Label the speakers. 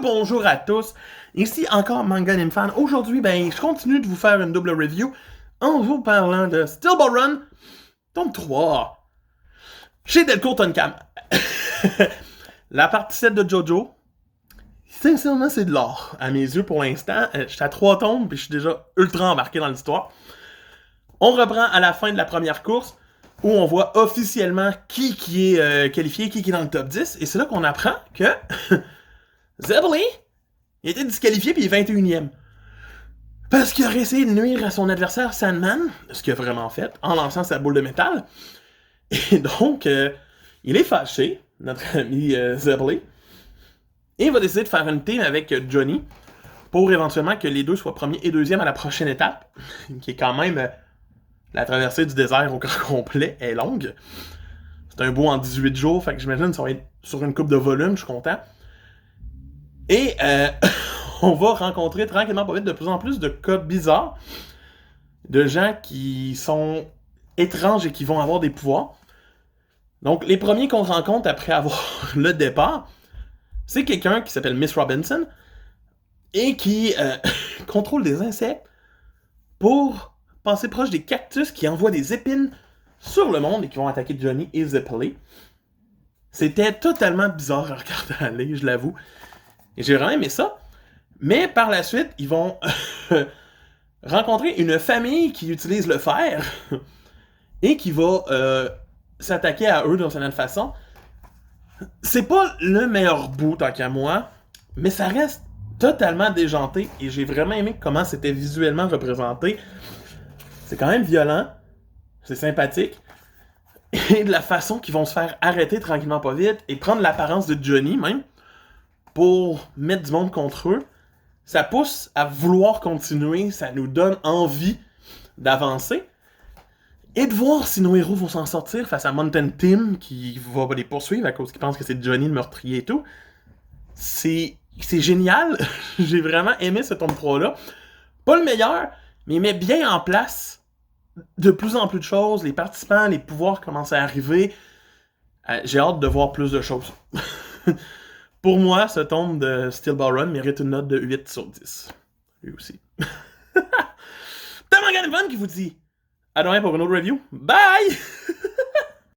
Speaker 1: Bonjour à tous. Ici encore Manga Anime Fan. Aujourd'hui, je continue de vous faire une double review en vous parlant de Steel Ball Run, tome 3, chez Delcourt Tonkam. La partie 7 de JoJo, sincèrement, c'est de l'or. À mes yeux, pour l'instant, j'étais à 3 tomes, puis je suis déjà ultra embarqué dans l'histoire. On reprend à la fin de la première course, où on voit officiellement qui est qualifié, qui est dans le top 10, et c'est là qu'on apprend que Zeppeli, il était disqualifié puis il est 21e. Parce qu'il aurait essayé de nuire à son adversaire Sandman, ce qu'il a vraiment fait, en lançant sa boule de métal. Et donc, il est fâché, notre ami Zeppeli, et il va décider de faire une team avec Johnny, pour éventuellement que les deux soient premiers et deuxièmes à la prochaine étape, qui est quand même la traversée du désert au grand complet, est longue. C'est un beau en 18 jours, fait que j'imagine que ça va être sur une coupe de volume, je suis content. Et on va rencontrer tranquillement pas vite de plus en plus de cas bizarres, de gens qui sont étranges et qui vont avoir des pouvoirs. Donc les premiers qu'on rencontre après avoir le départ, c'est quelqu'un qui s'appelle Miss Robinson et qui contrôle des insectes pour passer proche des cactus qui envoient des épines sur le monde et qui vont attaquer Johnny et Zeppeli. C'était totalement bizarre à regarder aller, je l'avoue. Et j'ai vraiment aimé ça. Mais par la suite, ils vont rencontrer une famille qui utilise le fer et qui va s'attaquer à eux d'une certaine façon. C'est pas le meilleur bout, tant qu'à moi, mais ça reste totalement déjanté et j'ai vraiment aimé comment c'était visuellement représenté. C'est quand même violent, c'est sympathique, et de la façon qu'ils vont se faire arrêter tranquillement pas vite et prendre l'apparence de Johnny même pour mettre du monde contre eux. Ça pousse à vouloir continuer, ça nous donne envie d'avancer et de voir si nos héros vont s'en sortir face à Mountain Tim qui va les poursuivre à cause qu'ils pensent que c'est Johnny le meurtrier et tout. C'est génial, j'ai vraiment aimé ce tome 3-là. Pas le meilleur, mais il met bien en place de plus en plus de choses, les participants, les pouvoirs commencent à arriver. J'ai hâte de voir plus de choses. Pour moi, ce tome de Steel Ball Run mérite une note de 8 sur 10. Lui aussi. T'as Manga Anime Fan qui vous dit à demain pour une autre review. Bye!